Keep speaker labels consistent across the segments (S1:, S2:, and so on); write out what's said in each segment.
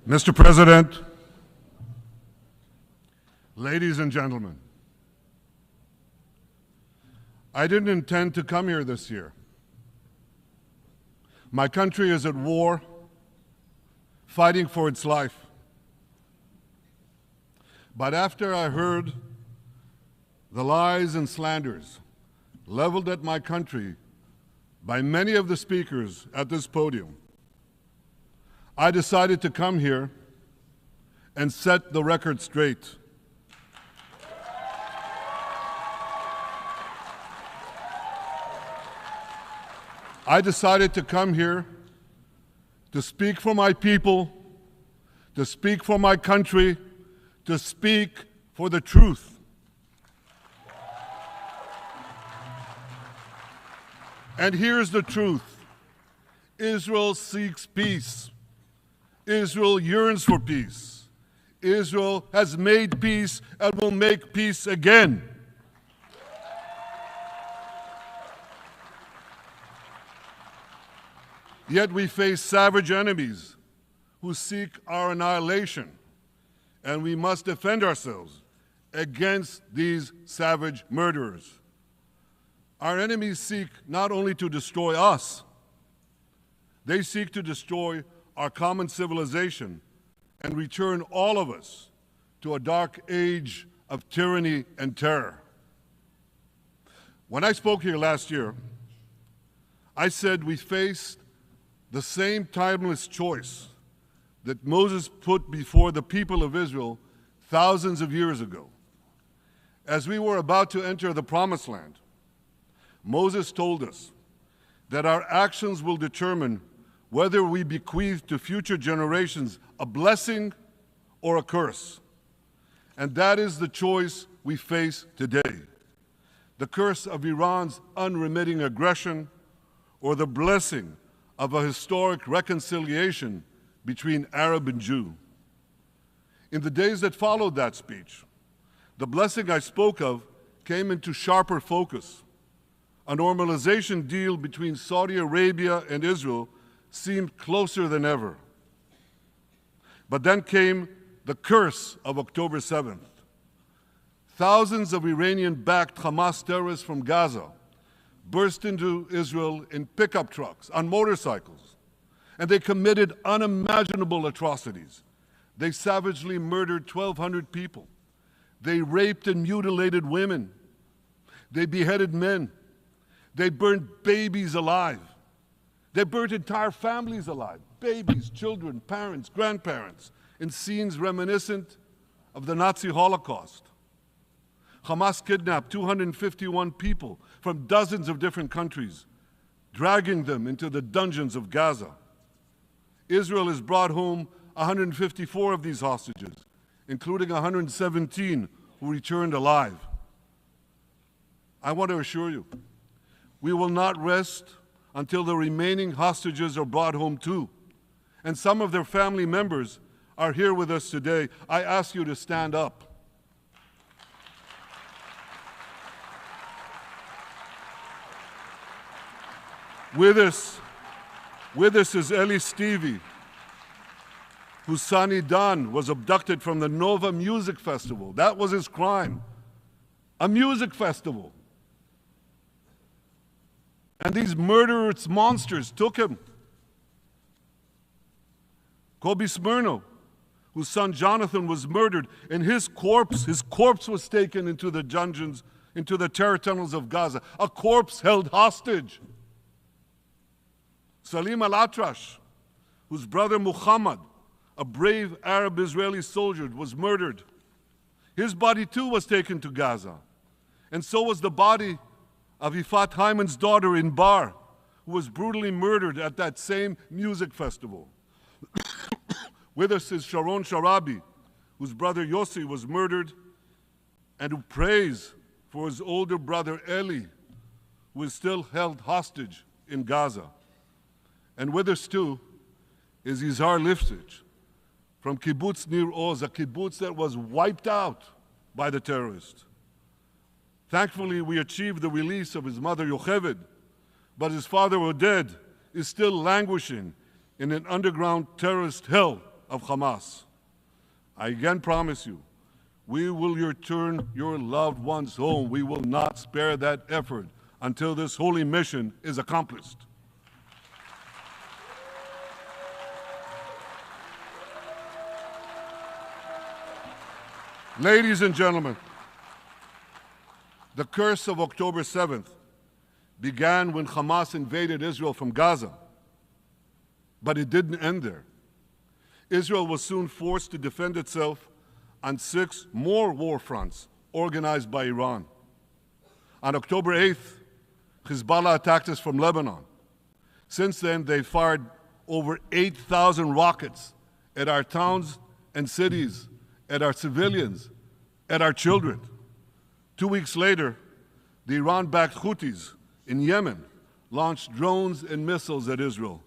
S1: Mr. President, ladies and gentlemen, I didn't intend to come here this year. My country is at war, fighting for its life. But after I heard the lies and slanders leveled at my country by many of the speakers at this podium, I decided to come here and set the record straight. I decided to come here to speak for my people, to speak for my country, to speak for the truth. And here's the truth. Israel seeks peace. Israel yearns for peace. Israel has made peace and will make peace again. Yet we face savage enemies who seek our annihilation, and we must defend ourselves against these savage murderers. Our enemies seek not only to destroy us, they seek to destroy our common civilization and return all of us to a dark age of tyranny and terror. When I spoke here last year, I said we faced the same timeless choice that Moses put before the people of Israel thousands of years ago. As we were about to enter the Promised Land, Moses told us that our actions will determine whether we bequeath to future generations a blessing or a curse. And that is the choice we face today. The curse of Iran's unremitting aggression, or the blessing of a historic reconciliation between Arab and Jew. In the days that followed that speech, the blessing I spoke of came into sharper focus. A normalization deal between Saudi Arabia and Israel seemed closer than ever. But then came the curse of October 7th. Thousands of Iranian-backed Hamas terrorists from Gaza burst into Israel in pickup trucks, on motorcycles, and they committed unimaginable atrocities. They savagely murdered 1,200 people. They raped and mutilated women. They beheaded men. They burned babies alive. They burnt entire families alive, babies, children, parents, grandparents, in scenes reminiscent of the Nazi Holocaust. Hamas kidnapped 251 people from dozens of different countries, dragging them into the dungeons of Gaza. Israel has brought home 154 of these hostages, including 117 who returned alive. I want to assure you, we will not rest until the remaining hostages are brought home too. And some of their family members are here with us today. I ask you to stand up. With us is Eli Stevie, whose son Idan was abducted from the Nova Music Festival. That was his crime, a music festival. And these murderous monsters took him. Kobe Smirno, whose son Jonathan was murdered, and his corpse was taken into the dungeons, into the terror tunnels of Gaza. A corpse held hostage. Salim al-Atrash, whose brother Muhammad, a brave Arab-Israeli soldier, was murdered. His body too was taken to Gaza. And so was the body of Ifat Hyman's daughter Inbar, who was brutally murdered at that same music festival. With us is Sharon Sharabi, whose brother Yossi was murdered, and who prays for his older brother Eli, who is still held hostage in Gaza. And with us too is Izhar Lifsich from Kibbutz Nir Oz, a kibbutz that was wiped out by the terrorists. Thankfully, we achieved the release of his mother Yocheved, but his father Oded is still languishing in an underground terrorist hell of Hamas. I again promise you, we will return your loved ones home. We will not spare that effort until this holy mission is accomplished. Ladies and gentlemen, the curse of October 7th began when Hamas invaded Israel from Gaza. But it didn't end there. Israel was soon forced to defend itself on 6 more war fronts organized by Iran. On October 8th, Hezbollah attacked us from Lebanon. Since then, they fired over 8,000 rockets at our towns and cities, at our civilians, at our children. 2 weeks later, the Iran-backed Houthis in Yemen launched drones and missiles at Israel,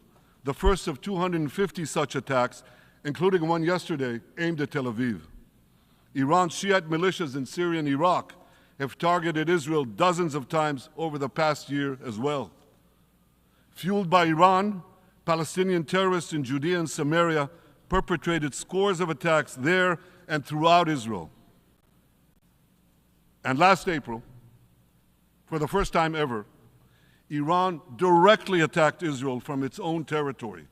S1: the first of 250 such attacks, including one yesterday aimed at Tel Aviv. Iran's Shiite militias in Syria and Iraq have targeted Israel dozens of times over the past year as well. Fueled by Iran, Palestinian terrorists in Judea and Samaria perpetrated scores of attacks there and throughout Israel. And last April, for the first time ever, Iran directly attacked Israel from its own territory,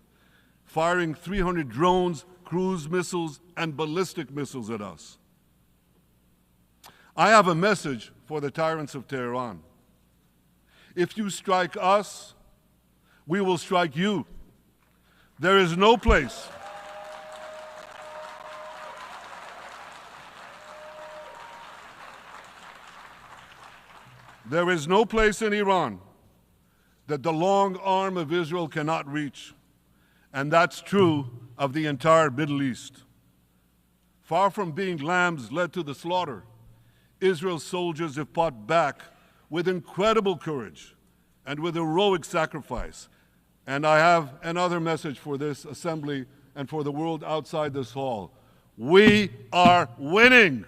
S1: firing 300 drones, cruise missiles, and ballistic missiles at us. I have a message for the tyrants of Tehran. If you strike us, we will strike you. There is no place in Iran that the long arm of Israel cannot reach. And that's true of the entire Middle East. Far from being lambs led to the slaughter, Israel's soldiers have fought back with incredible courage and with heroic sacrifice. And I have another message for this assembly and for the world outside this hall. We are winning.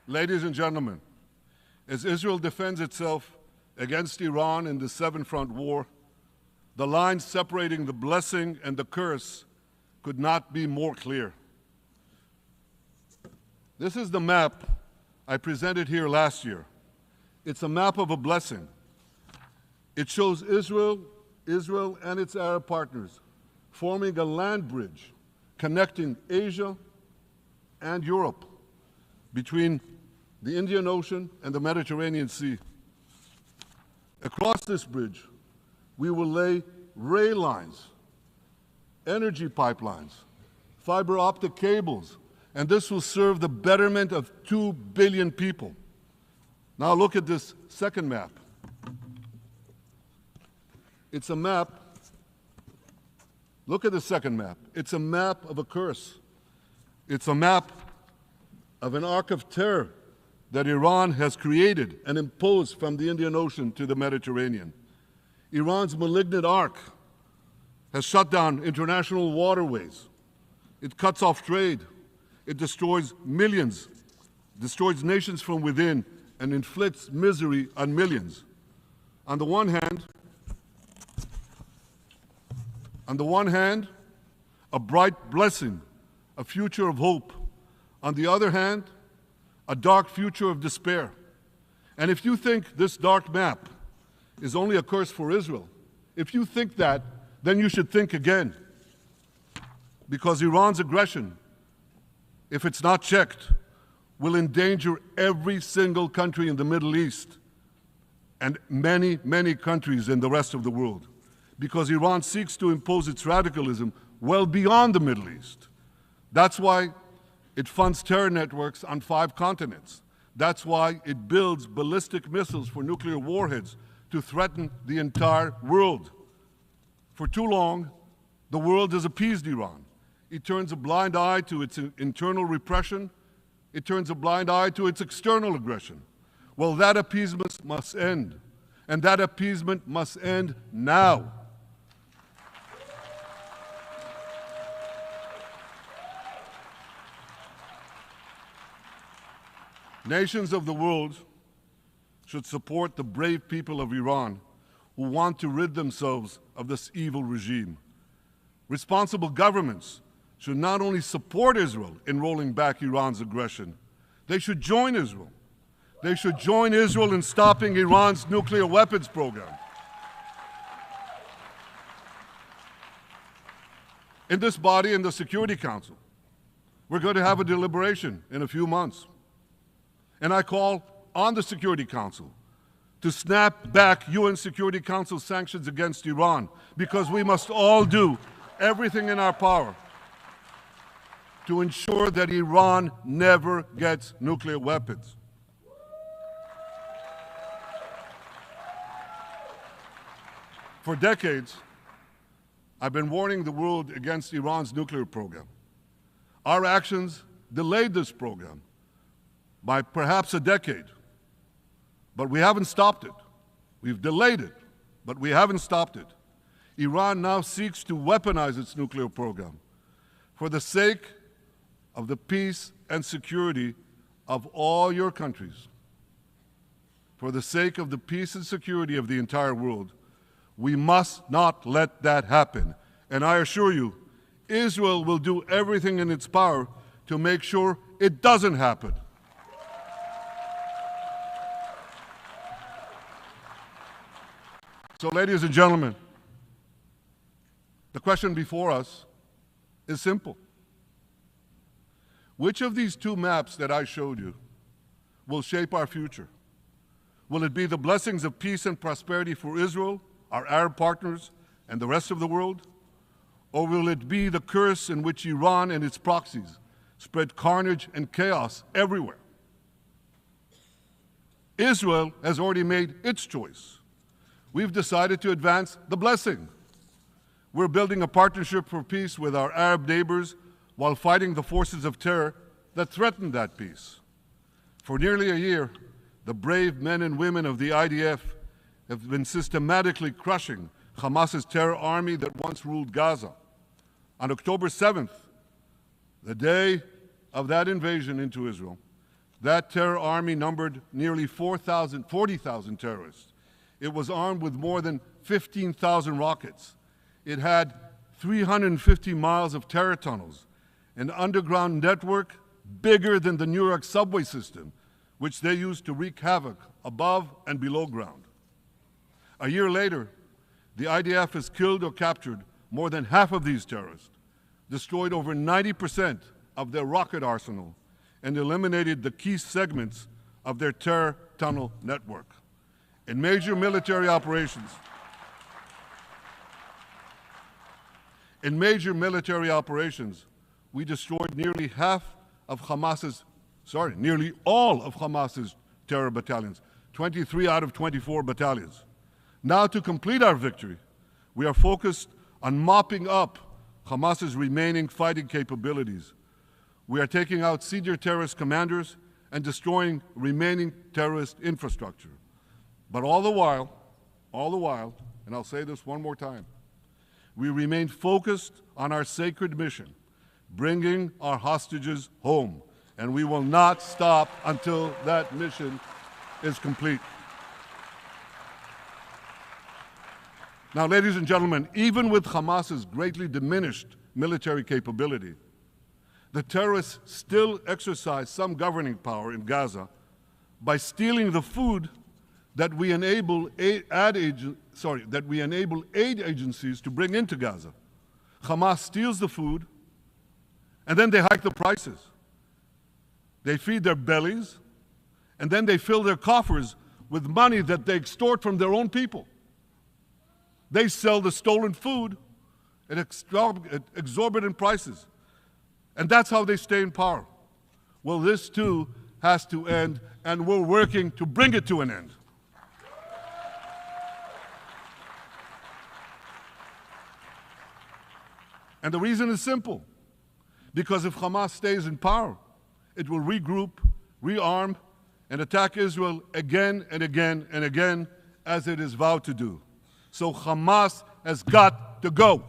S1: Ladies and gentlemen, as Israel defends itself against Iran in the seven-front war, the line separating the blessing and the curse could not be more clear. This is the map I presented here last year. It's a map of a blessing. It shows Israel and its Arab partners forming a land bridge connecting Asia and Europe between the Indian Ocean and the Mediterranean Sea. Across this bridge, we will lay rail lines, energy pipelines, fiber optic cables, and this will serve the betterment of 2 billion people. Now look at this second map. It's a map. Look at the second map. It's a map of a curse. It's a map of an arc of terror that Iran has created and imposed from the Indian Ocean to the Mediterranean. Iran's malignant arc has shut down international waterways. It cuts off trade. It destroys millions, destroys nations from within, and inflicts misery on millions. On the one hand, a bright blessing, a future of hope. On the other hand, a dark future of despair. And if you think this dark map is only a curse for Israel, if you think that, then you should think again. Because Iran's aggression, if it's not checked, will endanger every single country in the Middle East and many, many countries in the rest of the world. Because Iran seeks to impose its radicalism well beyond the Middle East. That's why it funds terror networks on 5 continents. That's why it builds ballistic missiles for nuclear warheads to threaten the entire world. For too long, the world has appeased Iran. It turns a blind eye to its internal repression. It turns a blind eye to its external aggression. Well, that appeasement must end. And that appeasement must end now. Nations of the world should support the brave people of Iran who want to rid themselves of this evil regime. Responsible governments should not only support Israel in rolling back Iran's aggression, they should join Israel. They should join Israel in stopping Iran's nuclear weapons program. In this body, in the Security Council, we're going to have a deliberation in a few months. And I call on the Security Council to snap back UN Security Council sanctions against Iran, because we must all do everything in our power to ensure that Iran never gets nuclear weapons. For decades, I've been warning the world against Iran's nuclear program. Our actions delayed this program by perhaps a decade, but we haven't stopped it. We've delayed it, but we haven't stopped it. Iran now seeks to weaponize its nuclear program for the sake of the peace and security of all your countries. For the sake of the peace and security of the entire world, we must not let that happen. And I assure you, Israel will do everything in its power to make sure it doesn't happen. So, ladies and gentlemen, the question before us is simple. Which of these two maps that I showed you will shape our future? Will it be the blessings of peace and prosperity for Israel, our Arab partners, and the rest of the world? Or will it be the curse in which Iran and its proxies spread carnage and chaos everywhere? Israel has already made its choice. We've decided to advance the blessing. We're building a partnership for peace with our Arab neighbors while fighting the forces of terror that threaten that peace. For nearly a year, the brave men and women of the IDF have been systematically crushing Hamas's terror army that once ruled Gaza. On October 7th, the day of that invasion into Israel, that terror army numbered nearly 40,000 terrorists. It was armed with more than 15,000 rockets. It had 350 miles of terror tunnels, an underground network bigger than the New York subway system, which they used to wreak havoc above and below ground. A year later, the IDF has killed or captured more than half of these terrorists, destroyed over 90% of their rocket arsenal, and eliminated the key segments of their terror tunnel network. In major military operations, we destroyed nearly all of Hamas's terror battalions, 23 out of 24 battalions. Now, to complete our victory, we are focused on mopping up Hamas's remaining fighting capabilities. We are taking out senior terrorist commanders and destroying remaining terrorist infrastructure. But all the while, and I'll say this one more time, we remain focused on our sacred mission, bringing our hostages home, and we will not stop until that mission is complete. Now, ladies and gentlemen, even with Hamas's greatly diminished military capability, the terrorists still exercise some governing power in Gaza by stealing the food that we enable aid agencies to bring into Gaza. Hamas steals the food, and then they hike the prices. They feed their bellies, and then they fill their coffers with money that they extort from their own people. They sell the stolen food at exorbitant prices. And that's how they stay in power. Well, this too has to end, and we're working to bring it to an end. And the reason is simple. Because if Hamas stays in power, it will regroup, rearm, and attack Israel again and again and again, as it is vowed to do. So Hamas has got to go.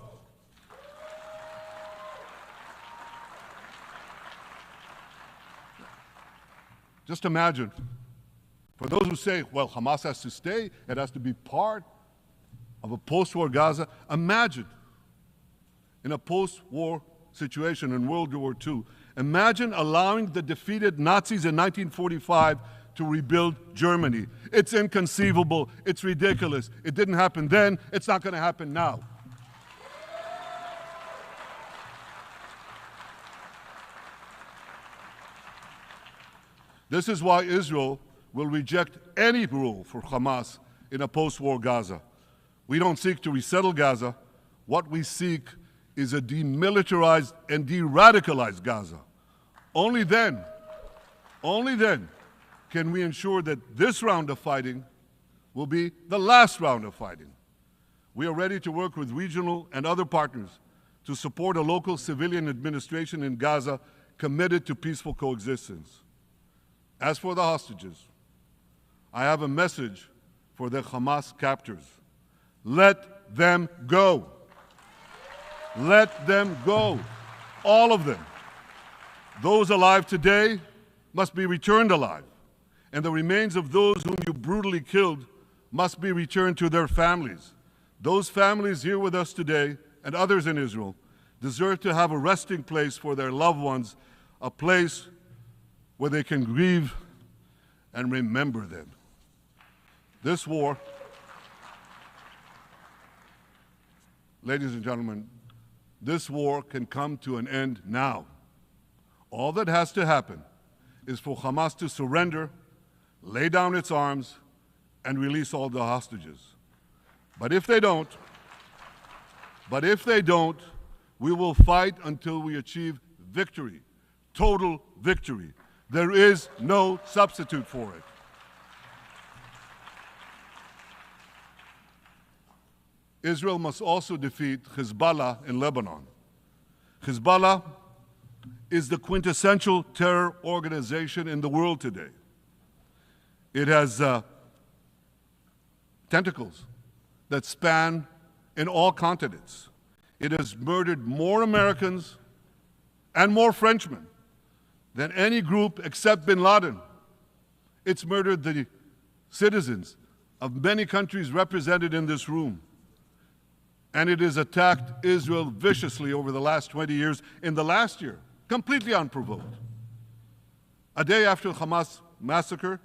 S1: Just imagine For those who say, well, Hamas has to stay, it has to be part of a post-war Gaza, imagine in a post-war situation in World War II, imagine allowing the defeated Nazis in 1945 to rebuild Germany. It's inconceivable. It's ridiculous. It didn't happen then. It's not going to happen now. This is why Israel will reject any rule for Hamas in a post-war Gaza. We don't seek to resettle Gaza. What we seek is a demilitarized and de-radicalized Gaza. Only then can we ensure that this round of fighting will be the last round of fighting. We are ready to work with regional and other partners to support a local civilian administration in Gaza committed to peaceful coexistence. As for the hostages, I have a message for the Hamas captors. Let them go. Let them go. All of them. Those alive today must be returned alive, and the remains of those whom you brutally killed must be returned to their families. Those families here with us today, and others in Israel, deserve to have a resting place for their loved ones, a place where they can grieve and remember them. This war, ladies and gentlemen, this war can come to an end now. All that has to happen is for Hamas to surrender, lay down its arms, and release all the hostages. But if they don't, we will fight until we achieve victory, total victory. There is no substitute for it. Israel must also defeat Hezbollah in Lebanon. Hezbollah is the quintessential terror organization in the world today. It has tentacles that span in all continents. It has murdered more Americans and more Frenchmen than any group except bin Laden. It's murdered the citizens of many countries represented in this room. And it has attacked Israel viciously over the last 20 years, in the last year, completely unprovoked. A day after the Hamas massacre,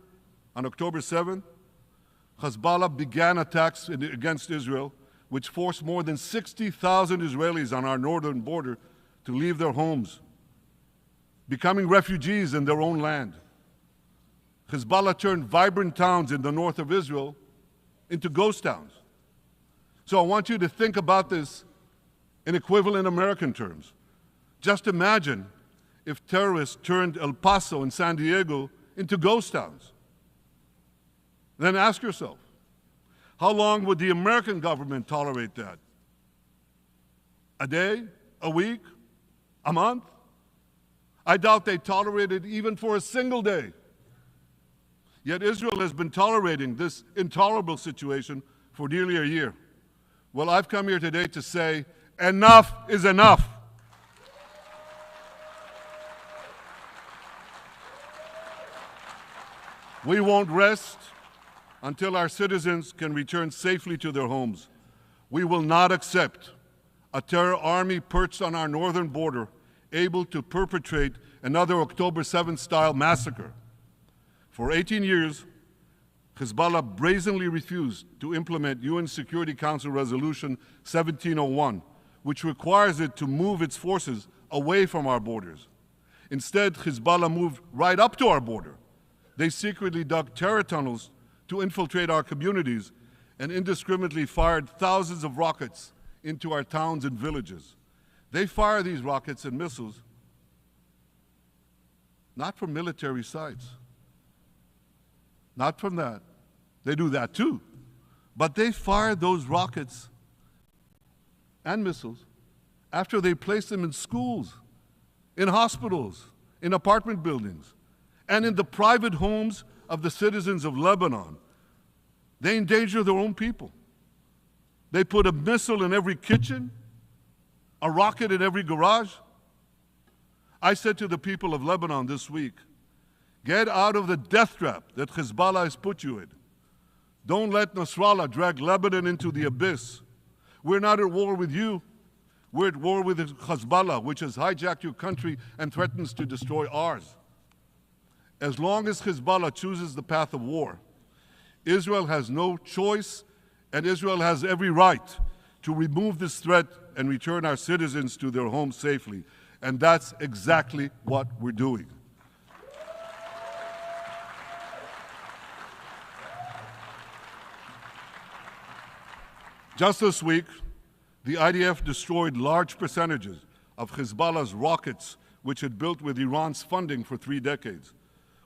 S1: on October 7th, Hezbollah began attacks against Israel, which forced more than 60,000 Israelis on our northern border to leave their homes, becoming refugees in their own land. Hezbollah turned vibrant towns in the north of Israel into ghost towns. So I want you to think about this in equivalent American terms. Just imagine if terrorists turned El Paso and San Diego into ghost towns. Then ask yourself, how long would the American government tolerate that? A day? A week? A month? I doubt they tolerate it even for a single day. Yet Israel has been tolerating this intolerable situation for nearly a year. Well, I've come here today to say, enough is enough. We won't rest until our citizens can return safely to their homes. We will not accept a terror army perched on our northern border, able to perpetrate another October 7th style massacre. For 18 years, Hezbollah brazenly refused to implement UN Security Council Resolution 1701, which requires it to move its forces away from our borders. Instead, Hezbollah moved right up to our border. They secretly dug terror tunnels to infiltrate our communities and indiscriminately fired thousands of rockets into our towns and villages. They fire these rockets and missiles not from military sites, not from that. They do that too. But they fire those rockets and missiles after they place them in schools, in hospitals, in apartment buildings, and in the private homes of the citizens of Lebanon. They endanger their own people. They put a missile in every kitchen, a rocket in every garage. I said to the people of Lebanon this week, Get out of the death trap that Hezbollah has put you in. Don't let Nasrallah drag Lebanon into the abyss. We're not at war with you. We're at war with Hezbollah, which has hijacked your country and threatens to destroy ours. As long as Hezbollah chooses the path of war, Israel has no choice, and Israel has every right to remove this threat and return our citizens to their homes safely. And that's exactly what we're doing. Just this week, the IDF destroyed large percentages of Hezbollah's rockets, which it built with Iran's funding for 3 decades.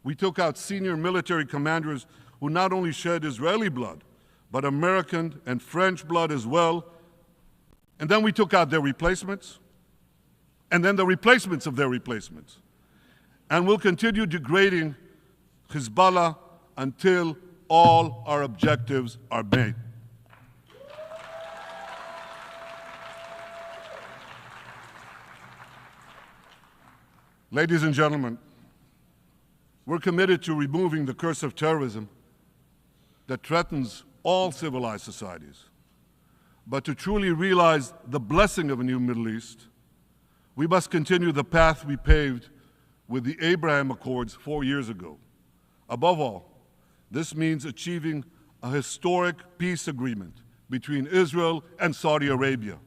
S1: We took out senior military commanders who not only shed Israeli blood, but American and French blood as well. And then we took out their replacements, and then the replacements of their replacements. And we'll continue degrading Hezbollah until all our objectives are met. Ladies and gentlemen, we're committed to removing the curse of terrorism that threatens all civilized societies. But to truly realize the blessing of a new Middle East, we must continue the path we paved with the Abraham Accords 4 years ago. Above all, this means achieving a historic peace agreement between Israel and Saudi Arabia.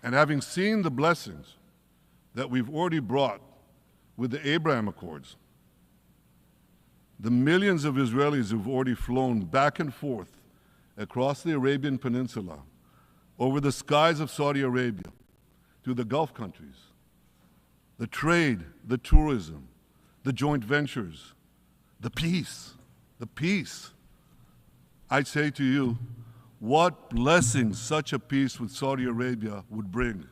S1: And having seen the blessings that we've already brought with the Abraham Accords, the millions of Israelis who've already flown back and forth across the Arabian Peninsula, over the skies of Saudi Arabia, to the Gulf countries, the trade, the tourism, the joint ventures, the peace, I say to you, what blessings such a peace with Saudi Arabia would bring.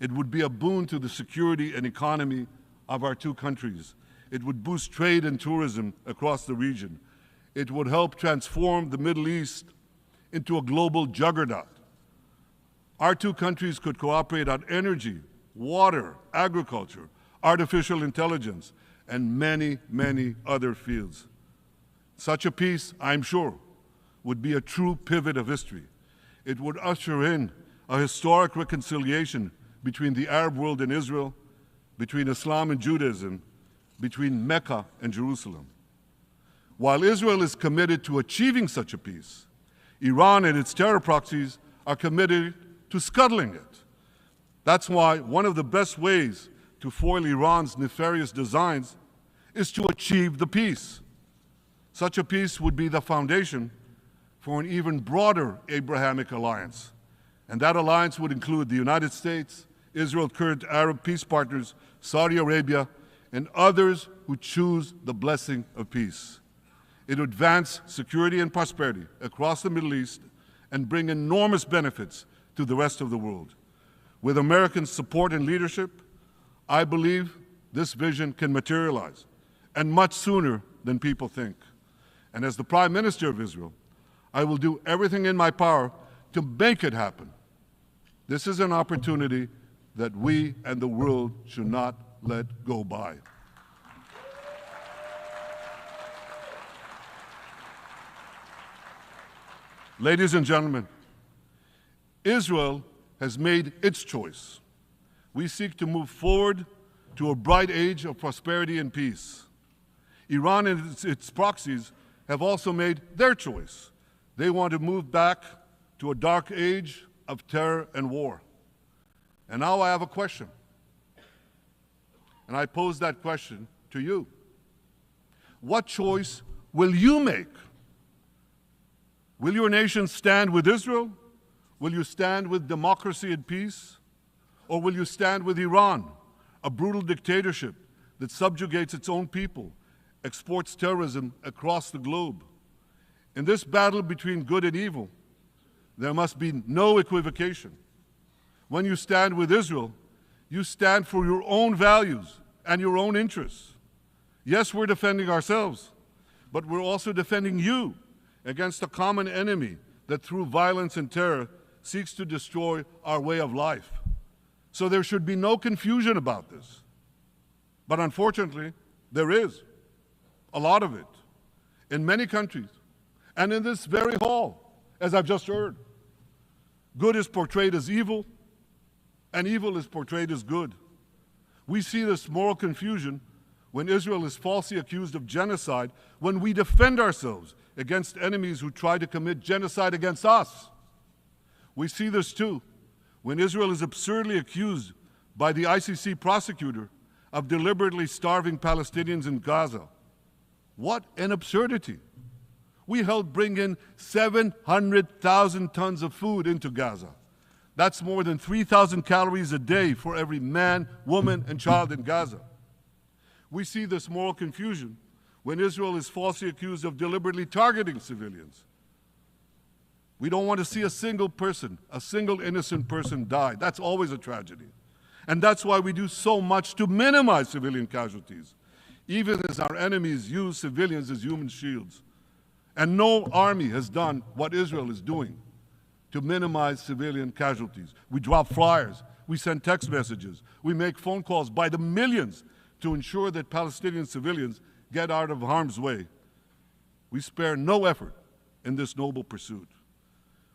S1: It would be a boon to the security and economy of our 2 countries. It would boost trade and tourism across the region. It would help transform the Middle East into a global juggernaut. Our 2 countries could cooperate on energy, water, agriculture, artificial intelligence, and many, many other fields. Such a peace, I'm sure, would be a true pivot of history. It would usher in a historic reconciliation between the Arab world and Israel, between Islam and Judaism, between Mecca and Jerusalem. While Israel is committed to achieving such a peace, Iran and its terror proxies are committed to scuttling it. That's why one of the best ways to foil Iran's nefarious designs is to achieve the peace. Such a peace would be the foundation for an even broader Abrahamic alliance. And that alliance would include the United States, Israel's current Arab peace partners, Saudi Arabia, and others who choose the blessing of peace. It would advance security and prosperity across the Middle East and bring enormous benefits to the rest of the world. With American support and leadership, I believe this vision can materialize, and much sooner than people think. And as the Prime Minister of Israel, I will do everything in my power to make it happen. This is an opportunity that we and the world should not let go by. Ladies and gentlemen, Israel has made its choice. We seek to move forward to a bright age of prosperity and peace. Iran and its proxies have also made their choice. They want to move back to a dark age of terror and war. And now I have a question. And I pose that question to you. What choice will you make? Will your nation stand with Israel? Will you stand with democracy and peace? Or will you stand with Iran, a brutal dictatorship that subjugates its own people, exports terrorism across the globe? In this battle between good and evil, there must be no equivocation. When you stand with Israel, you stand for your own values and your own interests. Yes, we're defending ourselves, but we're also defending you against a common enemy that through violence and terror seeks to destroy our way of life. So there should be no confusion about this. But unfortunately, there is a lot of it in many countries and in this very hall, as I've just heard. Good is portrayed as evil, and evil is portrayed as good. We see this moral confusion when Israel is falsely accused of genocide, when we defend ourselves against enemies who try to commit genocide against us. We see this too when Israel is absurdly accused by the ICC prosecutor of deliberately starving Palestinians in Gaza. What an absurdity. We helped bring in 700,000 tons of food into Gaza. That's more than 3,000 calories a day for every man, woman, and child in Gaza. We see this moral confusion when Israel is falsely accused of deliberately targeting civilians. We don't want to see a single person, a single innocent person die. That's always a tragedy. And that's why we do so much to minimize civilian casualties, even as our enemies use civilians as human shields. And no army has done what Israel is doing to minimize civilian casualties. We drop flyers, we send text messages, we make phone calls by the millions to ensure that Palestinian civilians get out of harm's way. We spare no effort in this noble pursuit.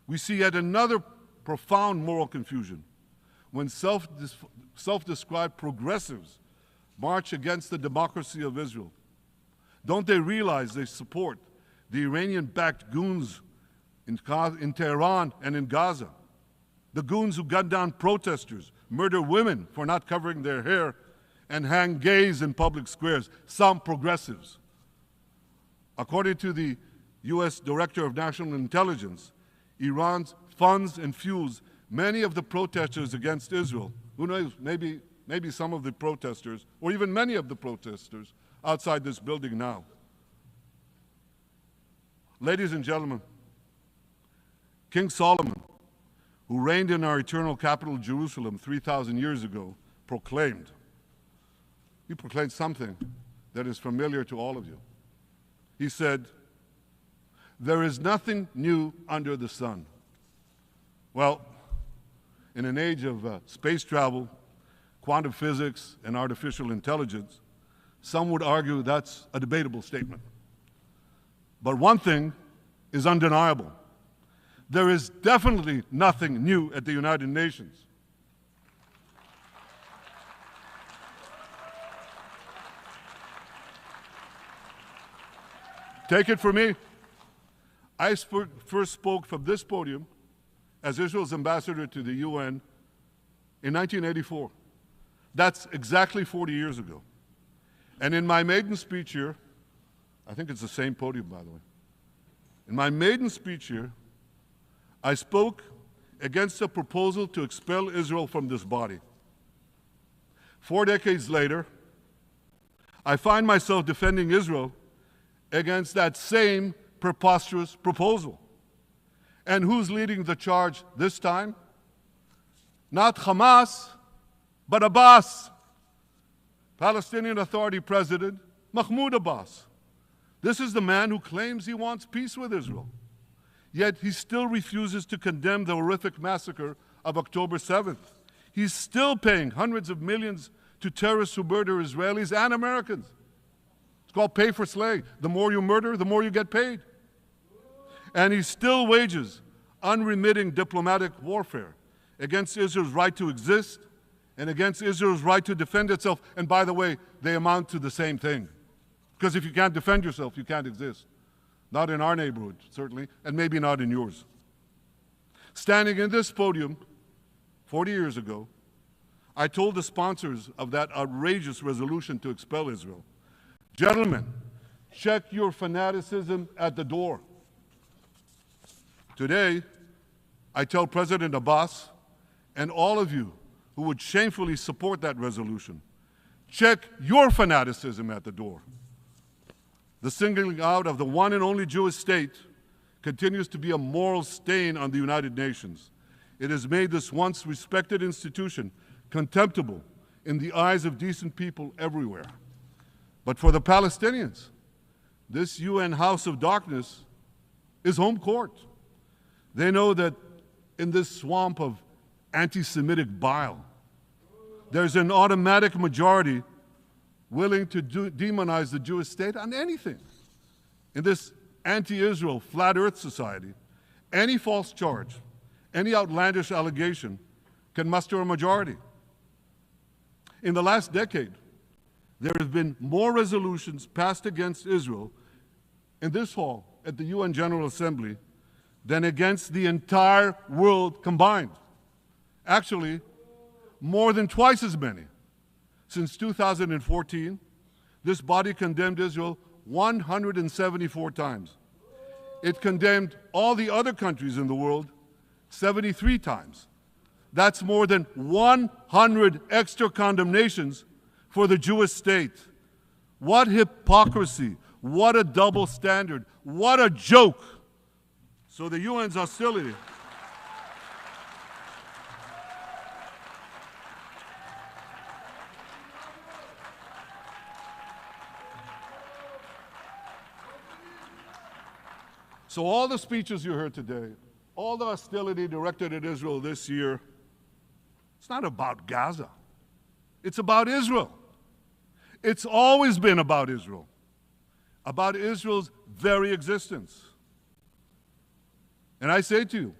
S1: We see yet another profound moral confusion when self-described progressives march against the democracy of Israel. Don't they realize they support the Iranian-backed goons in Tehran and in Gaza, the goons who gun down protesters, murder women for not covering their hair, and hang gays in public squares, some progressives? According to the U.S. Director of National Intelligence, Iran funds and fuels many of the protesters against Israel. Who knows, maybe some of the protesters, or even many of the protesters outside this building now. Ladies and gentlemen, King Solomon, who reigned in our eternal capital, Jerusalem, 3,000 years ago, proclaimed something that is familiar to all of you. He said, "There is nothing new under the sun." Well, in an age of space travel, quantum physics, and artificial intelligence, some would argue that's a debatable statement. But one thing is undeniable. There is definitely nothing new at the United Nations. Take it from me. I first spoke from this podium as Israel's ambassador to the UN in 1984. That's exactly 40 years ago. And in my maiden speech here, I think it's the same podium, by the way. In my maiden speech here, I spoke against a proposal to expel Israel from this body. 4 decades later, I find myself defending Israel against that same preposterous proposal. And who's leading the charge this time? Not Hamas, but Abbas, Palestinian Authority President Mahmoud Abbas. This is the man who claims he wants peace with Israel. Yet he still refuses to condemn the horrific massacre of October 7th. He's still paying hundreds of millions to terrorists who murder Israelis and Americans. It's called pay for slay. The more you murder, the more you get paid. And he still wages unremitting diplomatic warfare against Israel's right to exist and against Israel's right to defend itself. And by the way, they amount to the same thing. Because if you can't defend yourself, you can't exist. Not in our neighborhood, certainly, and maybe not in yours. Standing in this podium 40 years ago, I told the sponsors of that outrageous resolution to expel Israel, "Gentlemen, check your fanaticism at the door." Today, I tell President Abbas and all of you who would shamefully support that resolution, check your fanaticism at the door. The singling out of the one and only Jewish state continues to be a moral stain on the United Nations. It has made this once respected institution contemptible in the eyes of decent people everywhere. But for the Palestinians, this UN House of Darkness is home court. They know that in this swamp of anti-Semitic bile, there's an automatic majority willing to demonize the Jewish state on anything. In this anti-Israel, flat earth society, any false charge, any outlandish allegation can muster a majority. In the last decade, there have been more resolutions passed against Israel in this hall at the UN General Assembly than against the entire world combined. Actually, more than twice as many. Since 2014, this body condemned Israel 174 times. It condemned all the other countries in the world 73 times. That's more than 100 extra condemnations for the Jewish state. What hypocrisy, what a double standard, what a joke. So the UN's hostility So all the speeches you heard today, all the hostility directed at Israel this year, it's not about Gaza. It's about Israel. It's always been about Israel's very existence. And I say to you,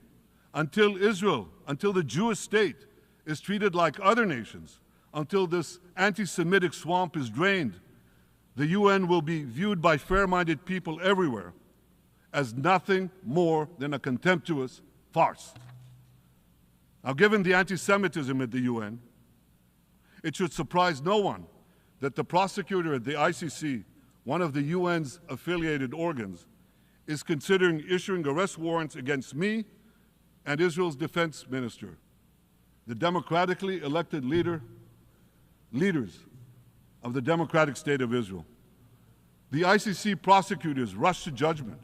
S1: until the Jewish state is treated like other nations, until this anti-Semitic swamp is drained, the UN will be viewed by fair-minded people everywhere as nothing more than a contemptuous farce. Now, given the anti-Semitism at the UN, it should surprise no one that the prosecutor at the ICC, one of the UN's affiliated organs, is considering issuing arrest warrants against me and Israel's defense minister, the democratically elected leaders of the democratic state of Israel. The ICC prosecutors rushed to judgment.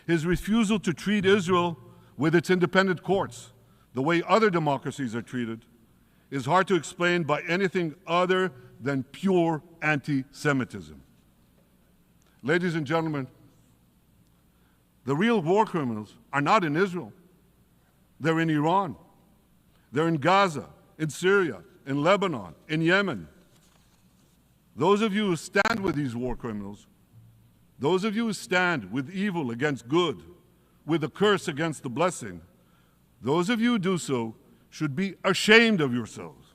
S1: His refusal to treat Israel with its independent courts the way other democracies are treated is hard to explain by anything other than pure anti-Semitism. Ladies and gentlemen, the real war criminals are not in Israel. They're in Iran. They're in Gaza, in Syria, in Lebanon, in Yemen. Those of you who stand with these war criminals, those of you who stand with evil against good, with a curse against the blessing, those of you who do so should be ashamed of yourselves.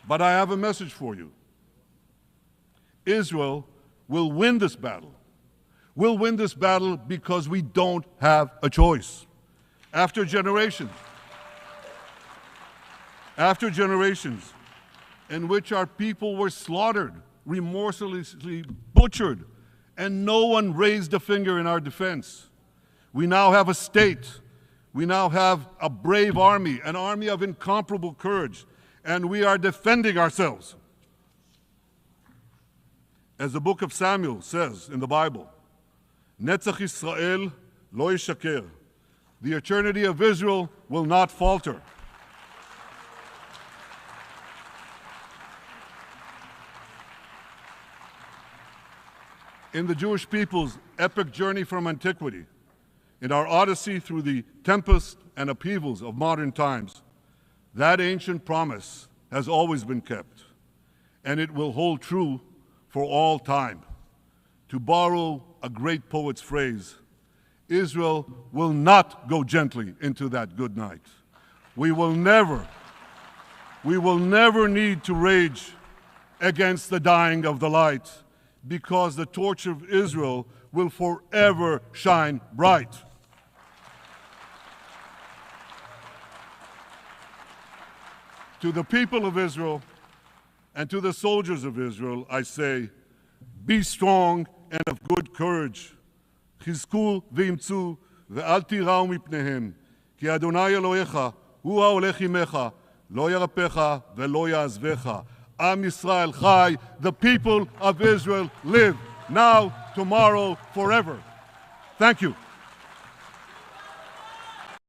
S1: But I have a message for you. Israel will win this battle. We'll win this battle because we don't have a choice. After generations in which our people were slaughtered, remorselessly butchered, and no one raised a finger in our defense, we now have a state. We now have a brave army, an army of incomparable courage, and we are defending ourselves. As the book of Samuel says in the Bible, Netzach Yisrael lo yishaker. The eternity of Israel will not falter. In the Jewish people's epic journey from antiquity, in our odyssey through the tempests and upheavals of modern times, that ancient promise has always been kept, and it will hold true for all time. To borrow a great poet's phrase, Israel will not go gently into that good night. We will never need to rage against the dying of the light, because the torch of Israel will forever shine bright. To the people of Israel and to the soldiers of Israel, I say, be strong and of good courage. חזקו ואמצו ואל תיראו מפניהם, כי אדוני אלוהיך הוא ההולך עמך, לא ירפך ולא יעזבך. Am Yisrael Chai, the people of Israel live, now, tomorrow, forever. Thank you.